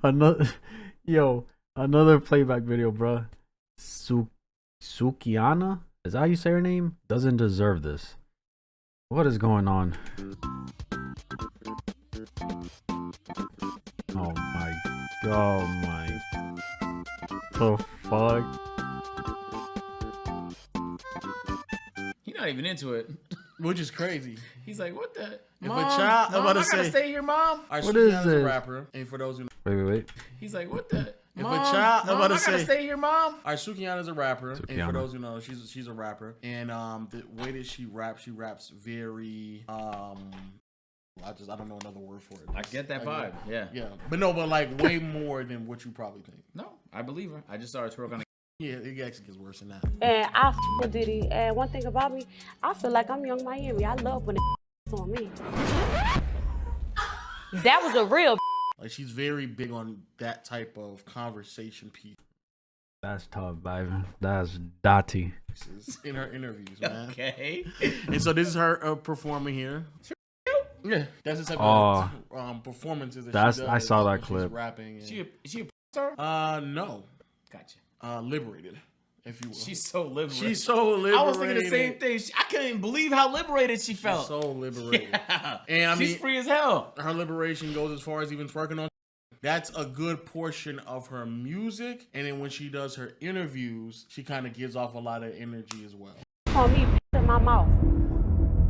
another, yo, another playback video, bro. Sukihana, is that how you say her name? Doesn't deserve this. What is going on? Oh my, oh my, the fuck? He's not even into it. Which is crazy. He's like, what the? If Mom, a child, no, I'm about I to gotta say, stay here, Mom. What is a this? rapper, and for those who Wait. He's like, what the? If Mom, a child, I'm Mom, about to I gotta say, stay here, Mom. All right, Sukihana's a rapper, and Sukihana. for those who know, she's a rapper, and the way that she raps very I don't know another word for it. I get that vibe. Yeah. But like way more than what you probably think. No, I believe her. I just saw her twerk on. Yeah, it actually gets worse than that. And I f with Diddy. And one thing about me, I feel like I'm Young Miami. I love when it's on me. That was a real. Like she's very big on that type of conversation piece. That's tough, baby. That's Dottie. In her interviews, man. Okay. And so this is her performing here. Yeah, that's the type of performances that she does. I saw that she's clip. Rapping. And, Is she a star? No. Gotcha. Liberated, if you will. She's so liberated. She's so liberated. I was thinking the same thing. I couldn't even believe how liberated she felt. She's so liberated. Yeah. And I mean, she's free as hell. Her liberation goes as far as even twerking on. That's a good portion of her music. And then when she does her interviews, she kind of gives off a lot of energy as well. On me, piss in my mouth.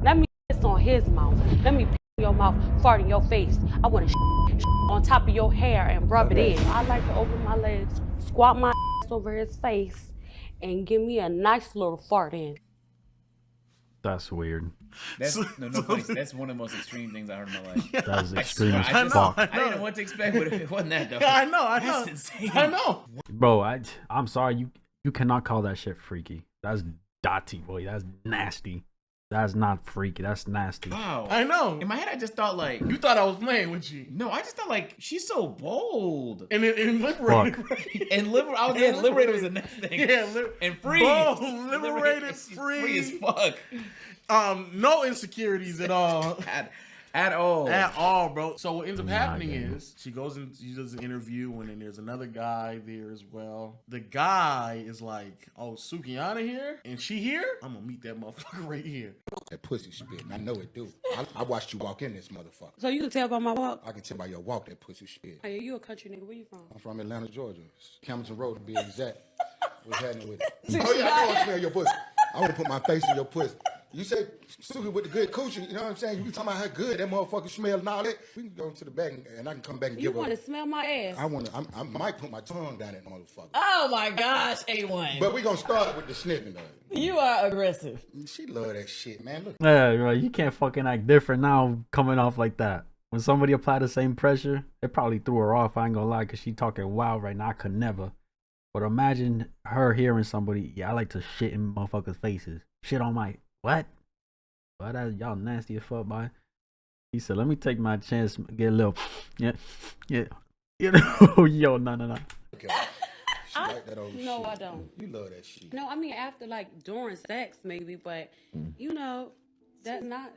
Let me piss on his mouth. Let me piss in your mouth, fart in your face. I want to on top of your hair and rub it in. I like to open my legs, squat my ass over his face, and give me a nice little fart in. That's weird. That's funny. That's one of the most extreme things I heard in my life. That's extreme as I fuck. I didn't know what to expect, but it wasn't that though. I know. That's insane. I know. Bro, I'm sorry. You cannot call that shit freaky. That's Dottie, boy. That's nasty. That's not freaky. That's nasty. Wow. I know. In my head, I just thought like You thought I was playing with you. no. I just thought like she's so bold And liberated. and I was saying liberated was the next thing. Yeah, and free. Bold, liberated, She's free. free as fuck. No insecurities at all. At all. At all, bro. So what ends up happening is she goes and she does an interview, and then there's another guy there as well. The guy is like, "Oh, Sukihana here, and she here. I'm gonna meet that motherfucker right here." That pussy spitting. I know it do. I watched you walk in this motherfucker. So you can tell by my walk. I can tell by your walk that pussy spit. Hey, you a country nigga? Where you from? I'm from Atlanta, Georgia. Camden Road to be exact. What's happening with it? Oh yeah, I want to smell your pussy. I want to put my face in your pussy. You say Suki with the good coochie, you know what I'm saying? You be talking about how good that motherfucker smell and all that. We can go to the back and I can come back and You give her. want to smell my ass? I might put my tongue down that motherfucker. Oh my gosh, A1. But we gonna start with the sniffing though. You are aggressive. She love that shit, man. Look. Yeah, bro. You can't fucking act different now coming off like that. When somebody apply the same pressure, it probably threw her off. I ain't gonna lie, because she talking wild right now. I could never. But imagine her hearing somebody, yeah, I like to shit in motherfuckers' faces. Shit on my, what? But y'all nasty as fuck, boy. He said, let me take my chance, get a little, yeah. You know, yo, no. Okay. She like that old No, shit. I don't. You love that shit. No, I mean after like during sex maybe, but you know, that not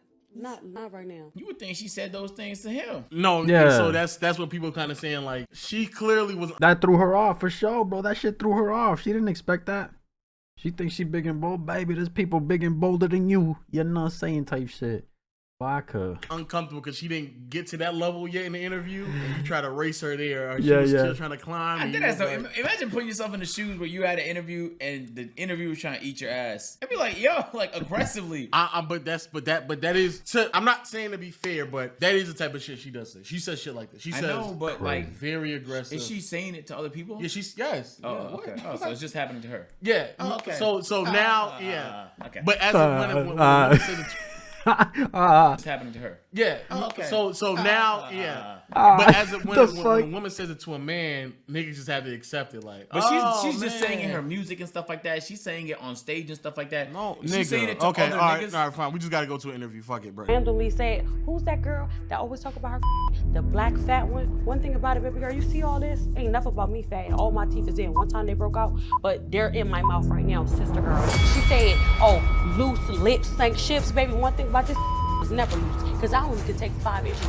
right now. You would think she said those things to him. No, Yeah. So that's what people kind of saying. Like she clearly was. That threw her off for sure, bro. That shit threw her off. She didn't expect that. She thinks she big and bold, baby. There's people big and bolder than you. You know what I'm saying? Type shit. Well, I could. Uncomfortable because she didn't get to that level yet in the interview, and you try to race her there. Or she Yeah, was yeah. still trying to climb. I and did you that. So was like- imagine putting yourself in the shoes where you had an interview and the interviewer was trying to eat your ass. I'd be like, yo, like aggressively. but that is. I'm not saying to be fair, but that is the type of shit she does say. She says shit like that. She I says, know, but like, very aggressive. is she saying it to other people? Yeah, yes. Oh, yeah, okay. what? Oh, so it's just happening to her. Yeah. Oh, okay. So now, yeah. Okay. But as when women say the It's happening to her. yeah. Oh, okay. So now, yeah. Ah, But as the when a fuck? woman says it to a man, niggas just have to accept it. Like, But she's just saying in man. her music and stuff like that. She's saying it on stage and stuff like that. No, she's nigga. saying it to Okay, other all right, niggas. all right, fine. We just gotta go to an interview. Fuck it, bro. Randomly said, who's that girl that always talk about her the black fat one? One thing about it, baby girl, you see all this? Ain't enough about me fat and all my teeth is in. One time they broke out, but they're in my mouth right now, sister girl. She said, oh, loose lips, sank ships, baby. One thing about this was never loose, because I only could take 5 inches.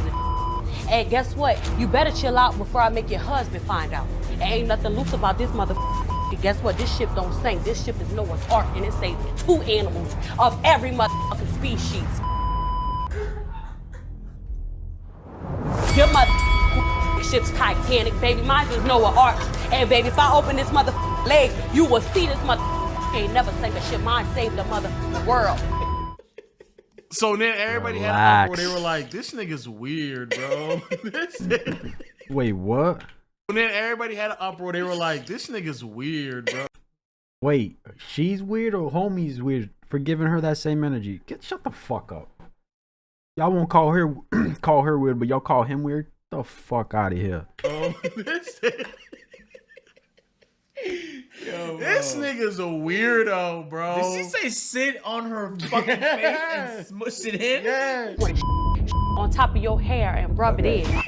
And guess what? You better chill out before I make your husband find out. There ain't nothing loose about this motherfucker. Guess what? This ship don't sink. This ship is Noah's Ark, and it saves 2 animals of every motherfucking species. Your mother ship's Titanic, baby. Mine is Noah's Ark. And baby, if I open this motherfucking legs, you will see this motherfucker ain't never sank a ship. Mine saved the motherfucking world. So then everybody had an uproar. They were like, "This nigga's weird, bro." Wait, what? And then everybody had an uproar. They were like, "This nigga's weird, bro." Wait, she's weird or homie's weird for giving her that same energy? Shut the fuck up. Y'all won't call her weird, but y'all call him weird? The fuck out of here. This nigga's a weirdo, bro. Did she say sit on her fucking face and smush it in? Yeah. On top of your hair and rub it in.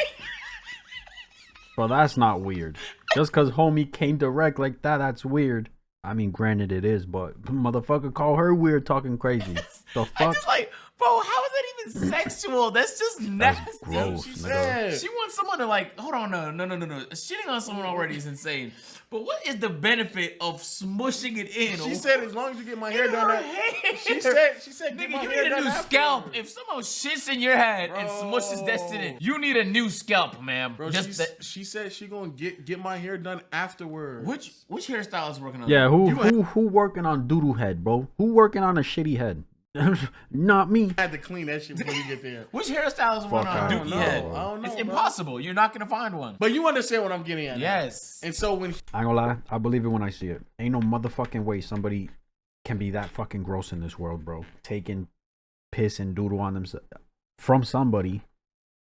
Bro, that's not weird. Just because homie came direct like that, that's weird. I mean, granted it is, but motherfucker call her weird talking crazy. The fuck? I just like, bro, how is that even sexual? That's just nasty. That's gross, She nigga. said. She wants someone to like, hold on, no. Shitting on someone already is insane. But what is the benefit of smushing it in? She said, as long as you get my hair In done. her hair. She said, get Nigga, my you hair need a done new afterwards. scalp. If someone shits in your head and smushes that shit in, you need a new scalp, ma'am. Bro, she said she gonna get my hair done afterwards. Which hairstyle is working on? Yeah, that? who working on doodle head, bro? Who working on a shitty head? Not me. I had to clean that shit before you get there. Which hairstyle is working on I don't Dookie know. head? I don't know, It's bro. impossible. You're not gonna find one. But you understand what I'm getting at. Yes. And so when I ain't gonna lie, I believe it when I see it. Ain't no motherfucking way somebody can be that fucking gross in this world, bro. Taking piss and doodle on themselves from somebody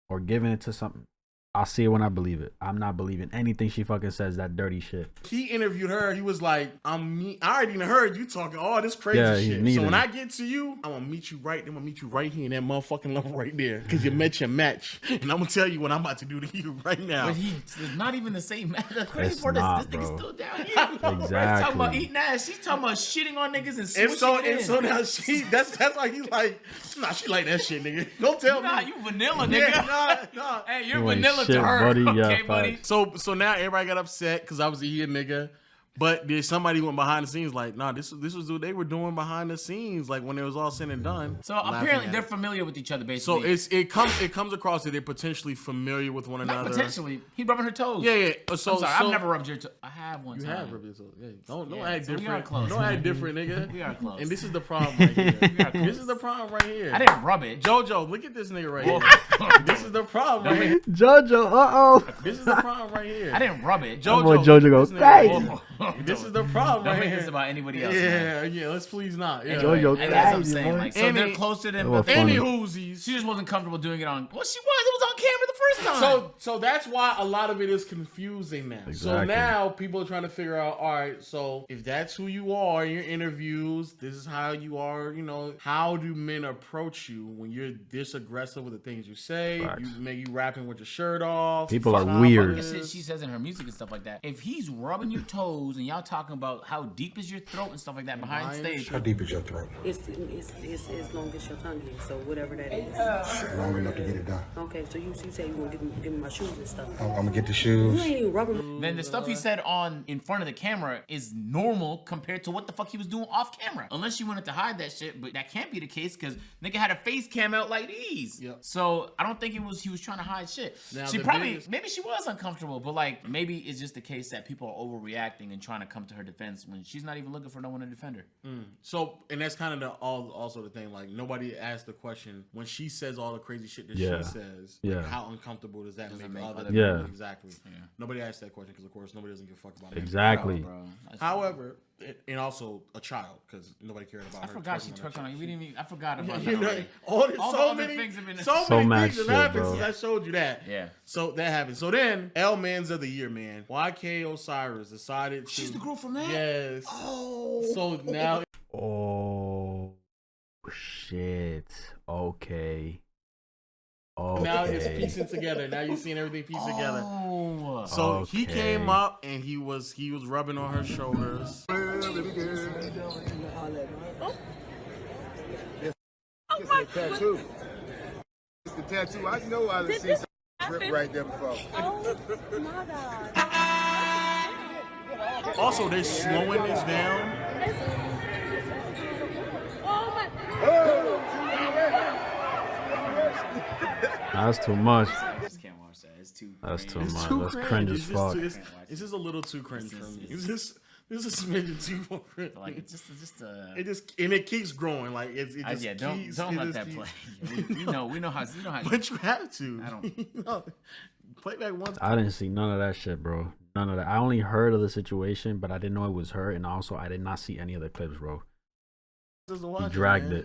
or giving it to something. I'll see it when I believe it. I'm not believing anything she fucking says, that dirty shit. he interviewed her, he was like, I already done heard you talking all this crazy Yeah, he's shit. So needing when it. I get to you, I'm gonna meet you right here in that motherfucking level right there. Cause you met your match. And I'm gonna tell you what I'm about to do to you right now. But it's not even the same. The crazy It's part not, is this bro. nigga's still down here. He's talking about Exactly. eating ass. She's talking about shitting on niggas and And swishing it in. so now that's why he's like, nah, she like that shit, nigga. Don't tell Nah, me. you vanilla, nigga. Yeah, nah. Hey, you're You ain't vanilla shit, to her. buddy. Yeah, Okay, buddy. facts. So now everybody got upset because obviously he a nigga. But there's somebody went behind the scenes like, nah, this was what they were doing behind the scenes, like when it was all said and done. So laughing apparently at they're it. familiar with each other, So basically. it comes across that they're potentially familiar with one Not another. potentially. He rubbing her toes. Yeah. I'm sorry, I've never rubbed your toe. I have one You time. have rubbed your toes. Yeah. Don't Yeah, act so we are different. close. Don't act different, nigga. We are close. And this is the problem right here. We are close. This is the problem right here. I didn't rub it. Jojo, look at this nigga right here. This is the problem right here. Jojo, This is the problem right here. I didn't rub it. That boy Jojo goes, look at this "Hey." nigga. This is the problem Don't right make here. this about anybody else. man. Yeah, let's please not. Yeah. Jojo, And that's what I'm crazy, saying. boy. Like, so And they're he- closer than That was but funny. Any whoosies. she just wasn't comfortable doing it on. Well, she was. It was on camera the first time. So that's why a lot of it is confusing now. So Exactly. now people are trying to figure out, all right, so if that's who you are in your interviews, this is how you are, how do men approach you when you're this aggressive with the things you say? Facts. You rapping with your shirt off. People are Fuck weird. the shit she says in her music and stuff like that. If he's rubbing your toes and y'all talking about how deep is your throat and stuff like that behind stage, How deep is your throat? It's as long as your tongue is, so whatever that is. Long enough to get it done. Okay, so you say you want to give me my shoes and stuff. I'm gonna get the You shoes. ain't even rubbing. then the stuff he said on in front of the camera is normal compared to what the fuck he was doing off camera. Unless you wanted to hide that shit, but that can't be the case because nigga had a face cam out like these. Yep. So I don't think he was trying to hide shit. Now, She the probably biggest- maybe she was uncomfortable, but like maybe it's just the case that people are overreacting and trying to come to her defense when she's not even looking for no one to defend her. So, and that's kind of also the thing. Like nobody asked the question when she says all the crazy shit that Yeah. she says. Yeah. Like, how uncomfortable does that make make other other people? Yeah. Exactly. Nobody asked that question because, of course, nobody doesn't give a fuck about it. Exactly. Bro, that's- However, and also a child because nobody cared about I her. forgot she twerking twerked her on you. We didn't even, I forgot about You that. know, already. all the so other many things have been- so So many much things shit, have happened bro. since I showed you that. Yeah. So that happened. So then, L Mans of the Year, man. YK Osiris decided to. She's the girl from that? Yes. Oh. So now. Oh shit. Okay. Now it's piecing together. Now you're seeing everything piece together. Oh. So he Okay. came up and he was rubbing on her shoulders. It's the tattoo. It's the tattoo. I know I done seen some grip right there before. Oh my God. Also, they're slowing this down. Oh my. That's too much. I just can't watch that. It's too. That's too cringe. much. Too That's cringe as It's fuck. it's just a little too cringe for me. It's- This is a smidgen too cringe. Like it's just It just and it keeps growing. Like it just yeah. keeps, Don't it let just that keeps- play. We know how. You know how. But you have to. I don't- You know, Playback once. I didn't see none of that shit, bro. None of that. I only heard of the situation, but I didn't know it was her, and also I did not see any of the clips, bro. Just to He watch dragged man.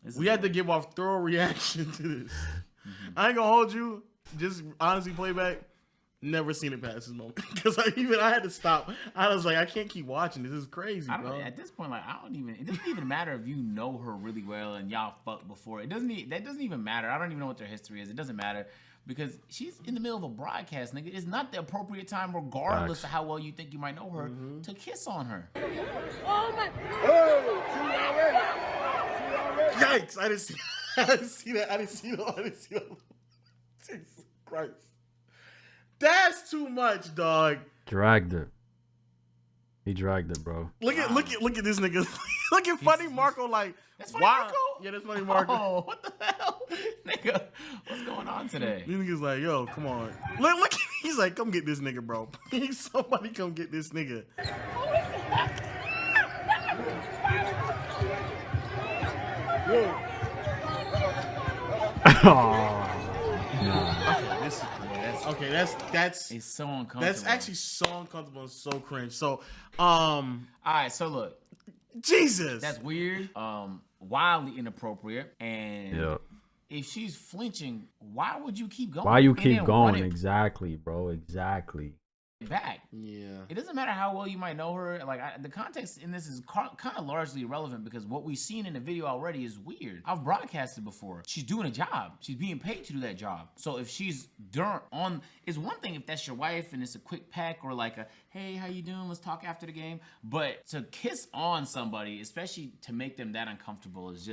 it. We had to give our thorough reaction to this. I ain't gonna hold you. Just honestly, Playback. Never seen it past this moment because I had to stop. I was like, I can't keep watching this. This is crazy, I don't, bro. at this point, like I don't even. It doesn't even matter if you know her really well and y'all fucked before. That doesn't even matter. I don't even know what their history is. It doesn't matter because she's in the middle of a broadcast, nigga. It's not the appropriate time, regardless Facts. of how well you think you might know her, to kiss on her. Oh my. Yikes! I didn't see. I didn't see that. I didn't see that. Jesus Christ! That's too much, dog. Dragged it. He dragged it, bro. Look at this nigga. Look at Funny Marco. Like, That's Funny wow. Marco? Yeah, that's Funny Marco. Oh, what the hell, nigga? What's going on today? This nigga's like, yo, come on. Look. He's like, come get this nigga, bro. Please, somebody come get this nigga. Okay, that's It's so uncomfortable. that's actually so uncomfortable and so cringe. So, all right. So look, Jesus. that's weird. Wildly inappropriate. And Yep. if she's flinching, why would you keep going? Why you And keep then going? run it Exactly, bro. Exactly. back. Yeah. It doesn't matter how well you might know her. Like the context in this is kind of largely irrelevant because what we've seen in the video already is weird. I've broadcasted before. She's doing a job. She's being paid to do that job. So if she's it's one thing if that's your wife and it's a quick peck or like a hey, how you doing? Let's talk after the game. But to kiss on somebody, especially to make them that uncomfortable, is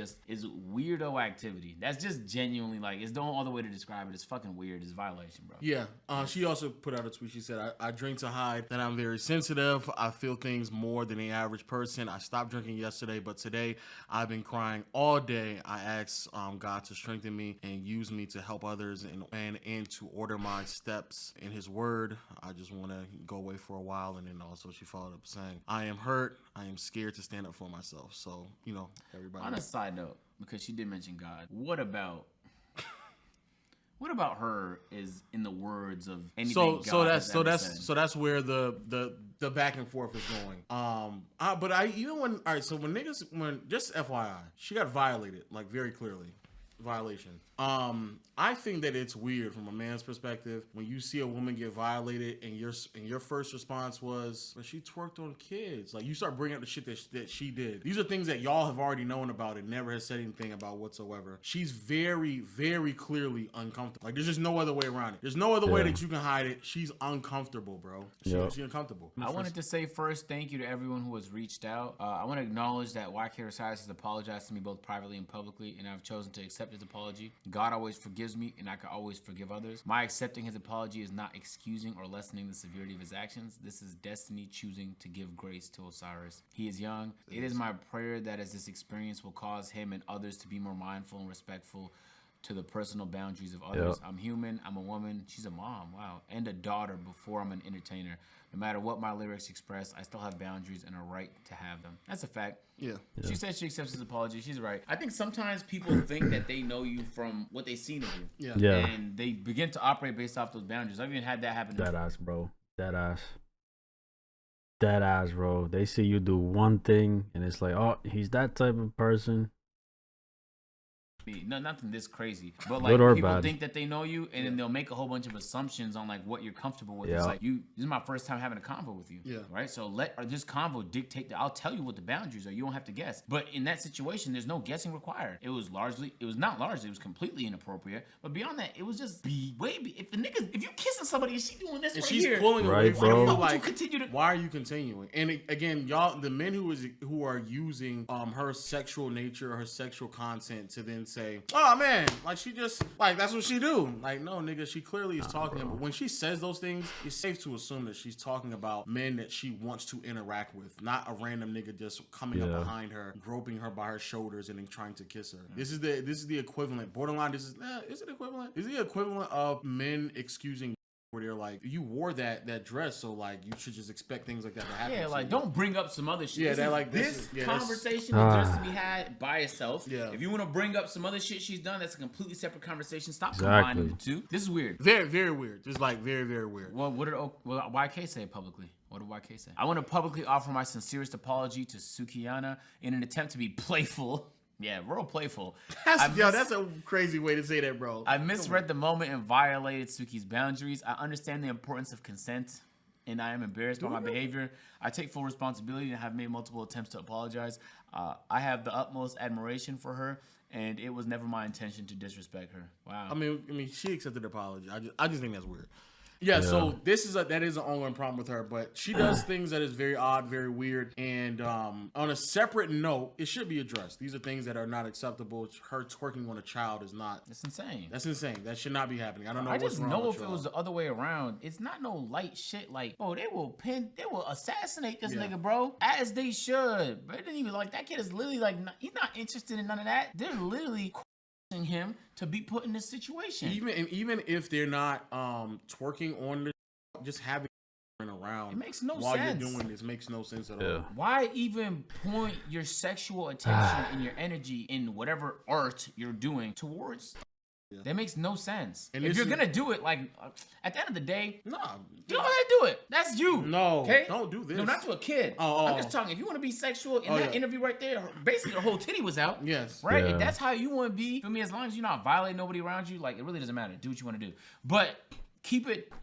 weirdo activity. That's just genuinely like it's the only other way to describe it. It's fucking weird. It's a violation, bro. Yeah. She also put out a tweet. She said, I drink to hide that I'm very sensitive. I feel things more than the average person. I stopped drinking yesterday, but today I've been crying all day. I asked God to strengthen me and use me to help others and to order my steps in his word. I just want to go away for a while. And then also she followed up saying, I am hurt. I am scared to stand up for myself. So, everybody. On a side note, because she did mention God, what about her is in the words of anything God has ever said? So that's where the back and forth is going. But when just FYI, she got violated, like very clearly. Violation. I think that it's weird from a man's perspective when you see a woman get violated and your first response was, but she twerked on kids. Like you start bringing up the shit that she did. These are things that y'all have already known about and never has said anything about whatsoever. She's very, very clearly uncomfortable. Like there's just no other way around it. There's no other way that you can hide it. She's uncomfortable, bro. She's uncomfortable. I wanted to say first, thank you to everyone who has reached out. I want to acknowledge that YK Osiris has apologized to me both privately and publicly, and I've chosen to accept his apology. God always forgives me, and I can always forgive others. My accepting his apology is not excusing or lessening the severity of his actions. This is destiny choosing to give grace to Osiris. He is young. It is my prayer that as this experience will cause him and others to be more mindful and respectful to the personal boundaries of others. Yep. I'm human, I'm a woman, she's a mom, wow, and a daughter before I'm an entertainer. No matter what my lyrics express, I still have boundaries and a right to have them. That's a fact. Yeah. She said she accepts his apology. She's right. I think sometimes people think that they know you from what they've seen of you. Yeah. And they begin to operate based off those boundaries. I've even had that happen. Dead ass, bro. Dead ass. Dead ass, bro. They see you do one thing and it's like, oh, he's that type of person. No, nothing this crazy, but like people bad. think that they know you, and then they'll make a whole bunch of assumptions on like what you're comfortable with. Yeah. It's like this is my first time having a convo with you, Yeah. right? So let this convo dictate that. I'll tell you what the boundaries are. You don't have to guess. But in that situation, there's no guessing required. It was completely inappropriate. But beyond that, it was just if you kissing somebody and she doing this And right she's here, pulling away Right, from bro. you, why would like, you continue to? why are you continuing? And again, y'all, the men who are using her sexual nature, her sexual content to then say say, oh man, like she just, like that's what she do. Like, no, nigga, she clearly is talking. But when she says those things, it's safe to assume that she's talking about men that she wants to interact with, not a random nigga just coming up behind her, groping her by her shoulders and then trying to kiss her. This is the equivalent. Borderline, is it equivalent? Is the equivalent of men excusing where they're like, you wore that dress, so like you should just expect things like that to happen. Yeah, like don't bring up some other shit. Yeah, that like this conversation is just to be had by itself. Yeah. If you want to bring up some other shit she's done, that's a completely separate conversation. Stop combining the two. This is weird. Very, very weird. Just like very, very weird. Well, what did YK say publicly? What did YK say? I want to publicly offer my sincerest apology to Sukihana in an attempt to be playful. Yeah, real playful. That's a crazy way to say that, bro. I misread the moment and violated Suki's boundaries. I understand the importance of consent, and I am embarrassed by my behavior. I take full responsibility and have made multiple attempts to apologize. I have the utmost admiration for her, and it was never my intention to disrespect her. Wow. I mean, she accepted the apology. I just think that's weird. Yeah, so that is an ongoing problem with her, but she does things that is very odd, very weird, and on a separate note, it should be addressed. These are things that are not acceptable. Her twerking on a child is not. That's insane. That's insane. That should not be happening. I don't know. I just know if it was the other way around, it's not no light shit. Like, oh, they will assassinate this nigga, bro, as they should. But it didn't even like that kid is literally like he's not interested in none of that. They're literally him to be put in this situation. Even if they're not twerking on the, just having around, it makes no while sense. you're doing this makes no sense at all. Why even point your sexual attention and your energy in whatever art you're doing towards? That makes no sense. And if you're gonna do it, like at the end of the day, go ahead and do it. That's you. No, okay? Don't do this. No, not to a kid. I'm just talking. If you want to be sexual in that interview right there, basically her whole titty was out. Yes. Right. If that's how you want to be, for me, as long as you're not violating nobody around you, like it really doesn't matter. Do what you want to do, but keep it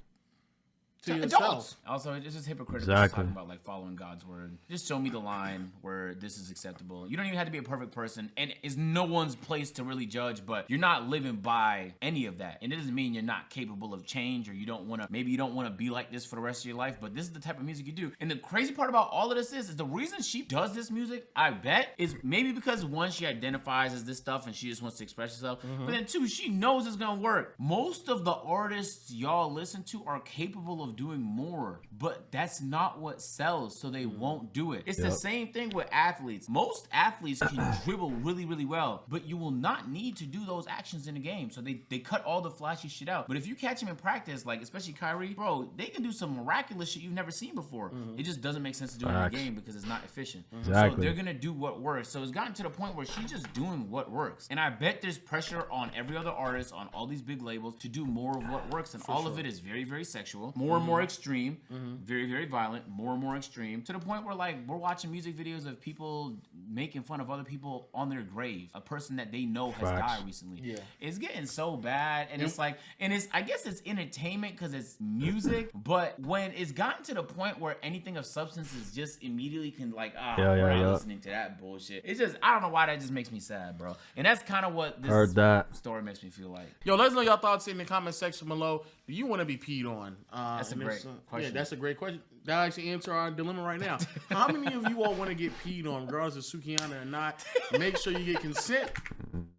to adults. Also, it's just hypocritical talking about like following God's word. Just show me the line where this is acceptable. You don't even have to be a perfect person, and it's no one's place to really judge, but you're not living by any of that. And it doesn't mean you're not capable of change, or you don't want to, maybe you don't want to be like this for the rest of your life, but this is the type of music you do. And the crazy part about all of this is the reason she does this music, I bet, is maybe because one, she identifies as this stuff and she just wants to express herself, but then two, she knows it's gonna work. Most of the artists y'all listen to are capable of doing more, but that's not what sells, so they won't do it. It's the same thing with athletes. Most athletes can dribble really, really well, but you will not need to do those actions in the game, so they cut all the flashy shit out. But if you catch him in practice, like especially Kyrie, bro, they can do some miraculous shit you've never seen before. It just doesn't make sense to do it in the game because it's not efficient. So they're gonna do what works. So it's gotten to the point where she's just doing what works, and I bet there's pressure on every other artist, on all these big labels, to do more of what works, and all of it is very, very sexual, more and more extreme, very, very violent, more and more extreme, to the point where like we're watching music videos of people making fun of other people on their grave, a person that they know has died recently. It's getting so bad, and it's like, and it's, I guess it's entertainment because it's music, but when it's gotten to the point where anything of substance is just immediately can like, we're not listening to that bullshit. It's just, I don't know why that just makes me sad, bro. And that's kind of what this story makes me feel like. Yo, let us know y'all thoughts in the comment section below. Do you want to be peed on? That's a great question. Yeah, that's a great question. That'll actually answer our dilemma right now. How many of you all want to get peed on, regardless of Sukihana or not? Make sure you get consent.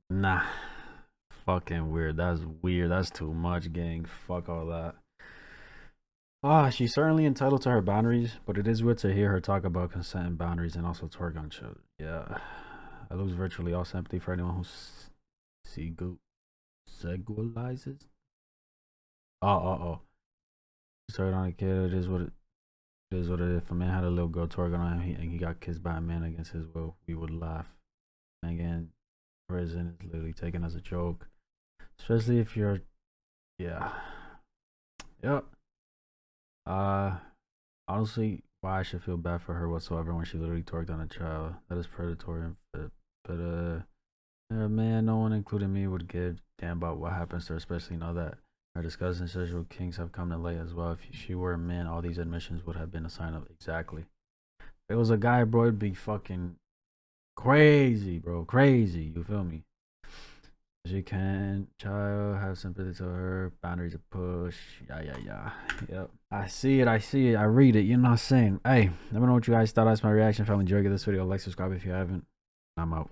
Nah. Fucking weird. That's weird. That's too much, gang. Fuck all that. She's certainly entitled to her boundaries, but it is weird to hear her talk about consent and boundaries and also twerk on children. Yeah. I lose virtually all sympathy for anyone who sexualizes. Twerk on a kid, it is what it is. If a man had a little girl twerking on him and he got kissed by a man against his will, we would laugh. And again, prison is literally taken as a joke. Especially if you're, honestly, why I should feel bad for her whatsoever when she literally twerked on a child. That is predatory and fit. But man, no one, including me, would give a damn about what happens to her, especially now that her disgusting sexual kinks have come to light as well. If she were a man, all these admissions would have been a sign of exactly. If it was a guy, bro, it'd be fucking crazy, bro. Crazy. You feel me? She can, child, have sympathy to her, boundaries to push. Yep. I see it. I read it. You know what I'm saying? Hey, let me know what you guys thought. That's my reaction. If you enjoyed this video, like, subscribe if you haven't. I'm out.